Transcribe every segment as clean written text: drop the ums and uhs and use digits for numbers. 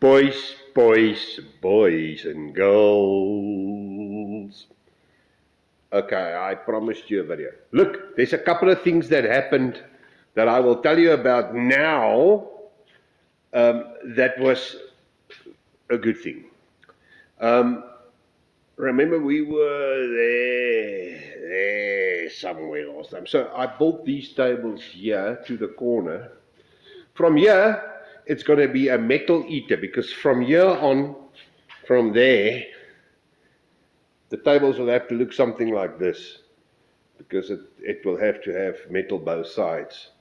Boys, boys, boys and girls. Okay, I promised you a video. Look, there's a couple of things that happened that I will tell you about now. That was a good thing. Remember we were there somewhere last time. So I built these tables here to the corner. From here, it's going to be a metal eater, because from here on, from there, the tables will have to look something like this, because it will have to have metal both sides,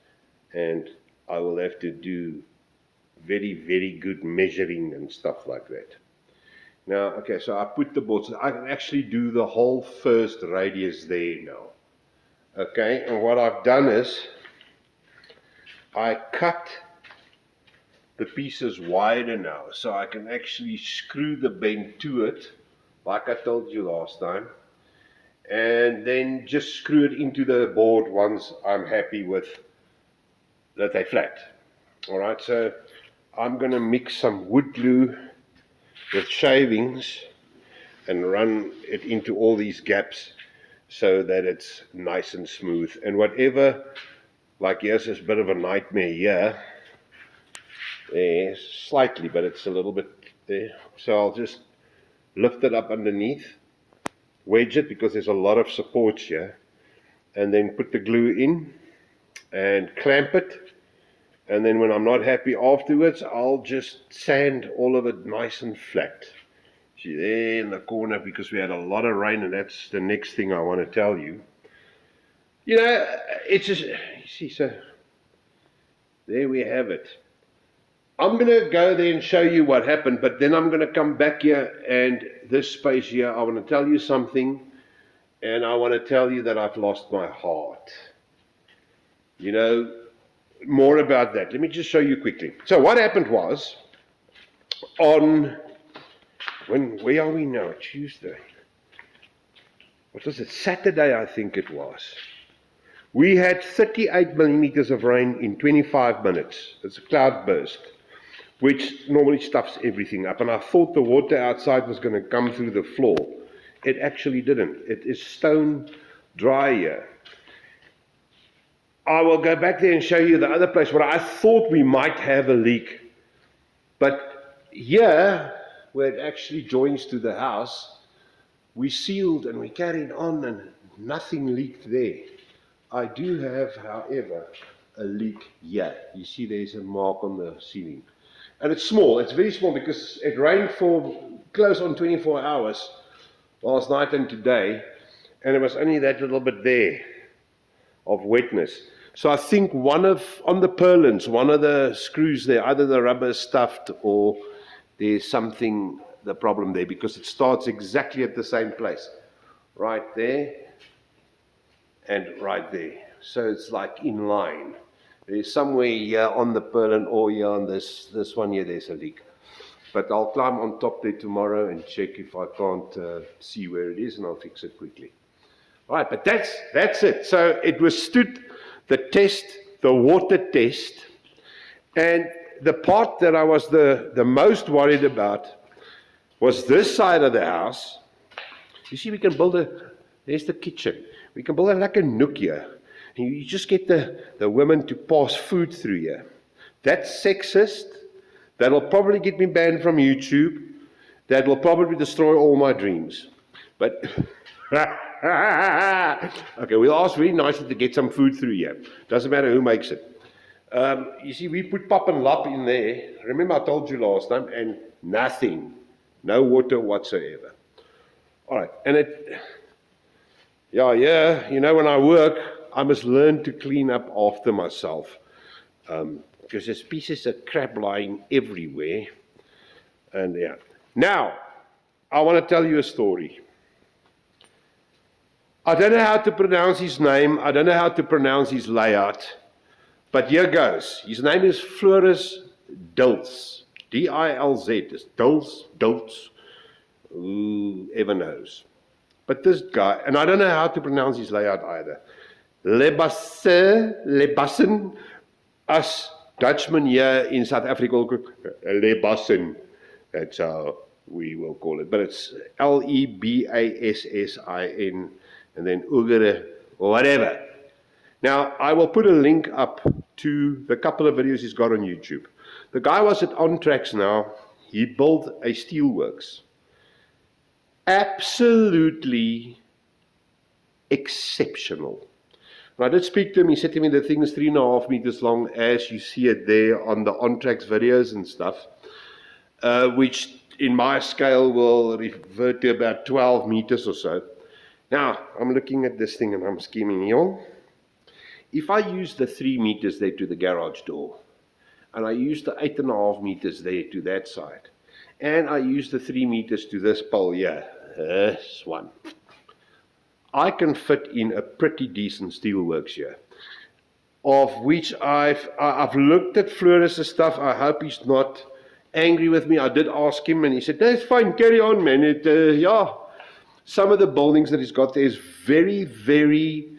and I will have to do very, very good measuring and stuff like that. Now, okay, so I put the boards, I can actually do the whole first radius there now. Okay, and what I've done is, I cut the pieces wider now, so I can actually screw the bend to it, like I told you last time, and then just screw it into the board once I'm happy with that they're flat. Alright, so I'm going to mix some wood glue with shavings and run it into all these gaps so that it's nice and smooth. And whatever, like here's this bit of a nightmare here, there, slightly, but it's a little bit there. So I'll just lift it up underneath, wedge it because there's a lot of support here, and then put the glue in and clamp it. And then when I'm not happy afterwards, I'll just sand all of it nice and flat. See there in the corner, because we had a lot of rain, and that's the next thing I want to tell you. You know, it's just, you see, so there we have it. I'm going to go there and show you what happened, but then I'm going to come back here, and this space here, I want to tell you something, and I want to tell you that I've lost my heart. You know, more about that. Let me just show you quickly. So what happened was, where are we now? Tuesday. What was it? Saturday, I think it was. We had 38 millimeters of rain in 25 minutes. It's a cloud burst, which normally stuffs everything up. And I thought the water outside was going to come through the floor. It actually didn't. It is stone dry here. I will go back there and show you the other place where I thought we might have a leak. But here, where it actually joins to the house, we sealed and we carried on and nothing leaked there. I do have, however, a leak here. You see there's a mark on the ceiling. And it's small, it's very small, because it rained for close on 24 hours last night and today, and it was only that little bit there of wetness. So I think on the purlins, one of the screws there, either the rubber is stuffed or there's something, the problem there, because it starts exactly at the same place. Right there and right there. So it's like in line. There's somewhere here on the purlin or here on this one here, there's a leak. But I'll climb on top there tomorrow and check if I can't see where it is, and I'll fix it quickly. All right, but that's it. So it withstood the test, the water test, and the part that I was the most worried about was this side of the house. You see, we can build there's the kitchen. We can build like a nook here. And you just get the women to pass food through here. That's sexist. That'll probably get me banned from YouTube. That will probably destroy all my dreams. But okay, we'll ask very nicely to get some food through here. Doesn't matter who makes it. You see, we put pop and lop in there. Remember I told you last time, and nothing. No water whatsoever. All right, and you know, when I work, I must learn to clean up after myself, because there's pieces of crap lying everywhere. And yeah. Now, I want to tell you a story. I don't know how to pronounce his name. I don't know how to pronounce his layout. But here goes. His name is Floris Dilts. D-I-L-Z. It's Dilts. Whoever knows. But this guy, and I don't know how to pronounce his layout either. Lebassen, as Dutchman here in South Africa, Lebassen. That's how we will call it. But it's Lebassin and then Ugere or whatever. Now, I will put a link up to the couple of videos he's got on YouTube. The guy was at On-Tracks now. He built a steelworks. Absolutely exceptional. When I did speak to him, he said to me the thing is 3.5 meters long, as you see it there on the On-Tracks videos and stuff, which in my scale will revert to about 12 meters or so. Now, I'm looking at this thing and I'm scheming here. If I use the 3 meters there to the garage door, and I use the 8.5 meters there to that side, and I use the 3 meters to this pole here, this one, I can fit in a pretty decent steelworks here, of which I've looked at Floris's stuff. I hope he's not angry with me. I did ask him, and he said, "No, it's fine, carry on, man." Yeah, some of the buildings that he's got there is very, very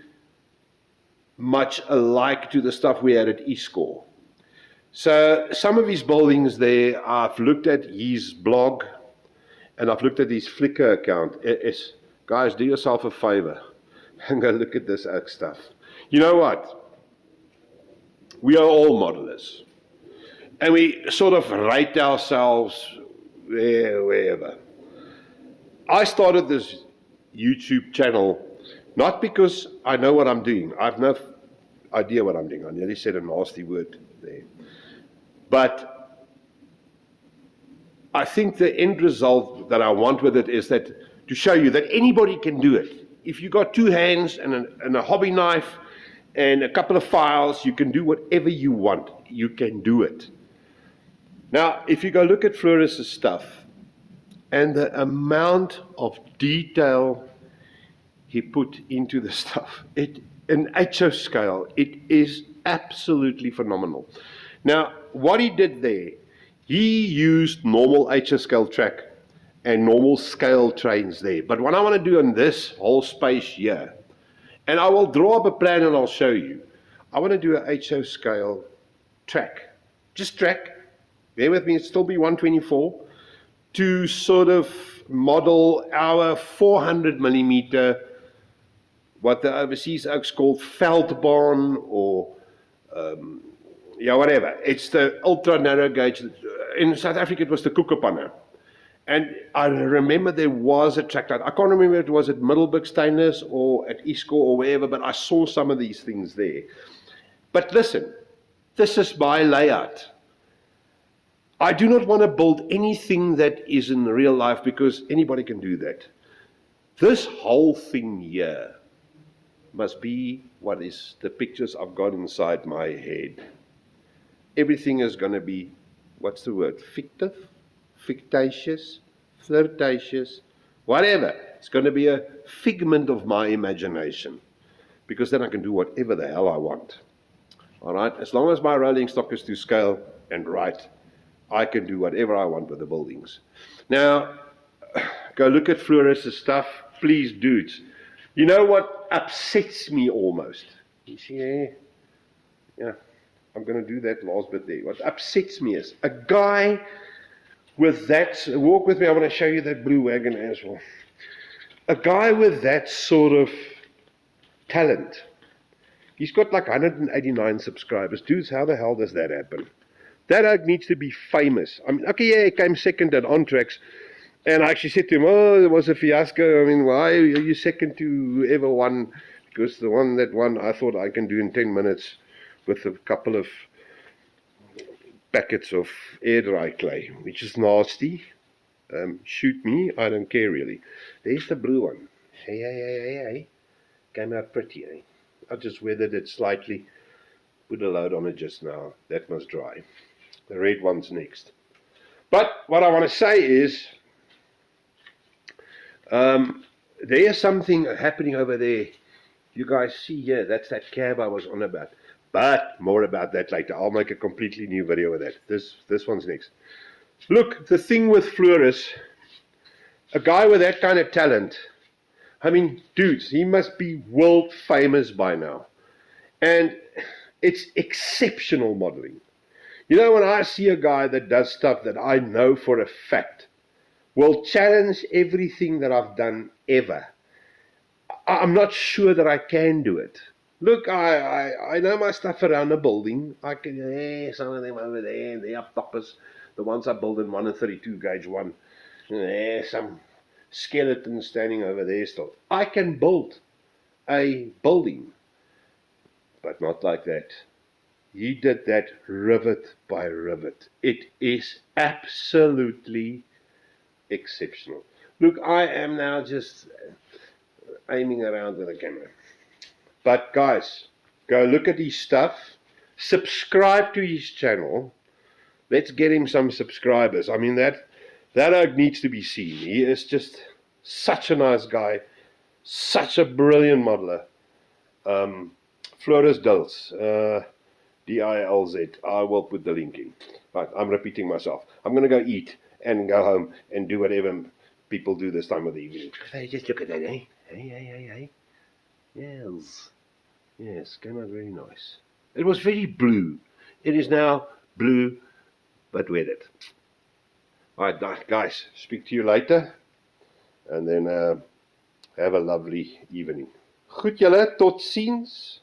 much alike to the stuff we had at Eastcore. So some of his buildings there, I've looked at his blog, and I've looked at his Flickr account. Guys, do yourself a favor and go look at this oak stuff. You know what? We are all modelers. And we sort of rate ourselves wherever. I started this YouTube channel not because I know what I'm doing. I have no idea what I'm doing. I nearly said a nasty word there. But I think the end result that I want with it is that to show you that anybody can do it. If you got 2 hands and a hobby knife and a couple of files, you can do whatever you want. You can do it. Now, if you go look at Floris's stuff and the amount of detail he put into the stuff, an HO scale, it is absolutely phenomenal. Now, what he did there, he used normal HO scale track and normal scale trains there. But what I want to do in this whole space here, and I will draw up a plan and I'll show you, I want to do a HO scale track. Just track, bear with me, it'll still be 124, to sort of model our 400 millimeter, what the overseas oaks called Veldbaan or whatever. It's the ultra narrow gauge. In South Africa, it was the Koekepanne. And I remember there was a track light. I can't remember if it was at Middelburg Stainless or at Eastcore or wherever, but I saw some of these things there. But listen, this is my layout. I do not want to build anything that is in real life because anybody can do that. This whole thing here must be what is the pictures I've got inside my head. Everything is going to be, what's the word, fictive, fictitious, flirtatious, whatever. It's going to be a figment of my imagination because then I can do whatever the hell I want. All right, as long as my rolling stock is to scale and right, I can do whatever I want with the buildings. Now, go look at Floris's stuff, please, dudes. You know what upsets me almost? You see there? Yeah, I'm going to do that last bit there. What upsets me is a guy with that, walk with me, I want to show you that blue wagon as well. A guy with that sort of talent. He's got like 189 subscribers. Dudes, how the hell does that happen? That oak needs to be famous. I mean, okay, yeah, he came second at On-Tracks. And I actually said to him, oh, it was a fiasco. I mean, why are you second to whoever won? Because the one that won, I thought I can do in 10 minutes with a couple of packets of air dry clay, which is nasty. Shoot me, I don't care really. There's the blue one. Hey. Came out pretty, eh? I just weathered it slightly. Put a load on it just now. That must dry. The red one's next. But what I want to say is, there's something happening over there. You guys see here, that's that cab I was on about. But more about that later. I'll make a completely new video with that. This one's next. Look, the thing with Floris, a guy with that kind of talent, I mean, dudes, he must be world famous by now. And it's exceptional modeling. You know, when I see a guy that does stuff that I know for a fact will challenge everything that I've done ever, I'm not sure that I can do it. Look, I know my stuff around the building. I can, some of them over there, and the up toppers, the ones I built in 1 and 32 gauge 1. Some skeleton standing over there still. I can build a building, but not like that. He did that rivet by rivet. It is absolutely exceptional. Look, I am now just aiming around with the camera. But guys, go look at his stuff. Subscribe to his channel. Let's get him some subscribers. I mean, that oak needs to be seen. He is just such a nice guy. Such a brilliant modeler. Floris Dils. D-I-L-Z. I will put the link in. Right, I'm repeating myself. I'm going to go eat and go home and do whatever people do this time of the evening. Hey, just look at that, eh? Hey. Yes, came out very nice. It was very blue. It is now blue, but weathered. Alright, guys, speak to you later. And then have a lovely evening. Goed julle, tot ziens.